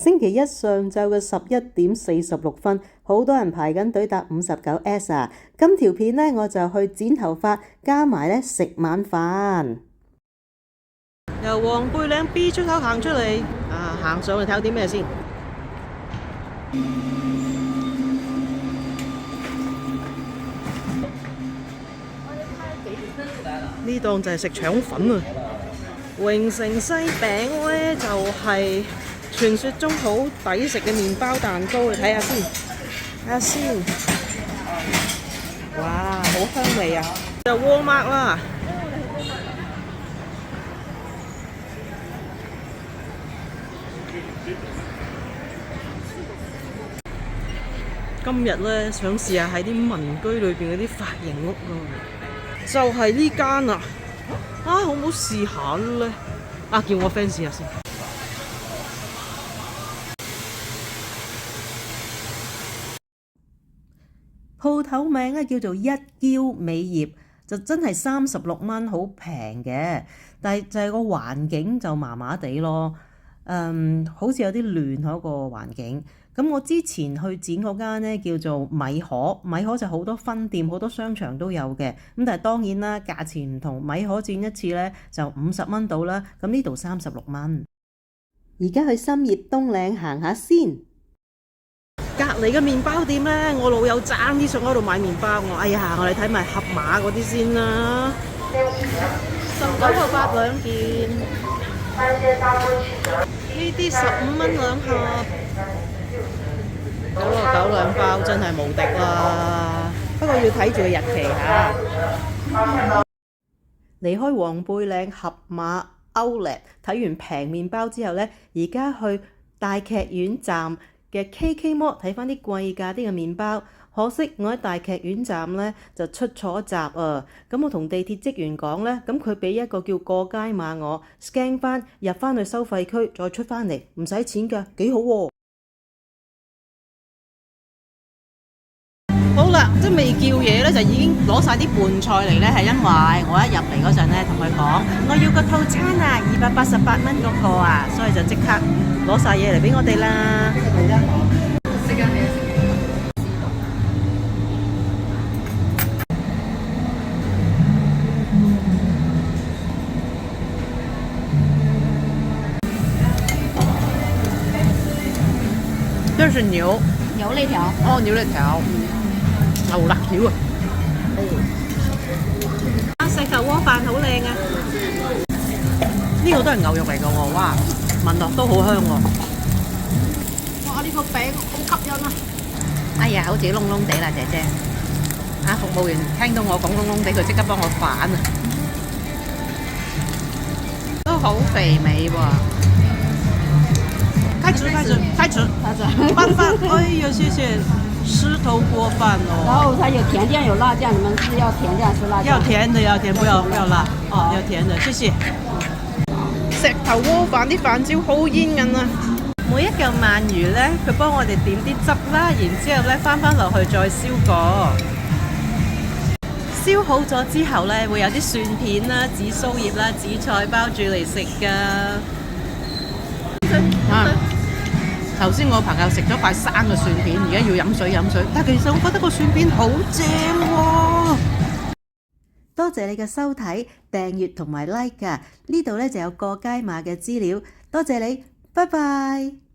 星期一上晝嘅11點46分，好多人排緊隊搭59S啊！今條片呢，我就去剪頭髮，加埋呢食晚飯。由黃貝嶺 B 出口行出嚟，行上去睇下啲咩先。呢檔就係食腸粉啊！榮城西餅呢，就係傳說中好抵食嘅麵包蛋糕，你睇下先，睇下先。哇，好香味啊！就窩麥啦。今日呢，想試下喺啲民居裏邊嗰啲髮型屋啊，就係呢間啊！好唔好試下咧？叫我 friend 試下先。鋪頭名咧叫做一嬌美業，就真係36蚊，好平嘅。但係就係個環境就麻麻地咯，好似有啲亂嗰個環境。咁我之前去剪嗰間呢叫做米可，米可就好多分店，好多商場都有嘅。咁但係當然啦，價錢唔同，米可剪一次呢就50蚊到啦。咁呢度36蚊。而家去深業東嶺行下先。隔離嘅麵包店呢，我老友爭啲上嗰度買麵包，哎呀，我哋睇埋盒馬嗰啲先啦。19個8兩件，呢啲15蚊兩盒。9個9兩包真係無敵啦！不過要睇住個日期嚇。離開黃貝嶺盒馬 Outlet 睇完平麵包之後呢，而家去大劇院站嘅 KK Mall 睇翻啲貴價啲嘅麵包。可惜我喺大劇院站呢就出錯閘啊！咁我同地鐵職員講呢，咁佢俾一個叫過街碼我 scan 翻入翻去收費區，再出翻嚟唔使錢㗎，幾好喎！好啦，即係未叫嘢咧，就已經攞晒啲拌菜嚟咧，係因為我一入嚟嗰陣咧，同佢講我要個套餐啊，288蚊嗰個啊，所以就即刻攞晒嘢嚟俾我哋啦。這是牛肋條。哦，牛肋條。牛肋條啊！石頭鍋飯好靚啊！呢個都係牛肉嚟㗎喎，哇！聞落都好香喎。哇！呢個餅好吸引啊！哎呀，好似燶燶地啦，姐姐。服務員聽到我講燶燶地，佢即刻幫我反啊！都好肥美喎。開始，拌飯，哎呀，謝謝。獅頭鍋飯哦，然後它有甜醬有辣醬，你們是要甜醬吃辣醬？要甜的，要甜，不要辣。哦，要甜的，謝謝。石頭鍋飯啲飯焦好煙韌啊！每一嚿鰻魚呢，佢幫我哋點啲汁啦，然之後呢翻落去再燒過。燒好咗之後呢，會有啲蒜片啦、紫蘇葉啦、紫菜包住嚟食㗎。頭先我朋友食咗塊生嘅蒜片，而家要飲水，但其實我覺得個蒜片好正喎。多謝你嘅收睇、訂閱同埋 like 㗎，呢度呢就有過街碼嘅資料，多謝你，拜拜。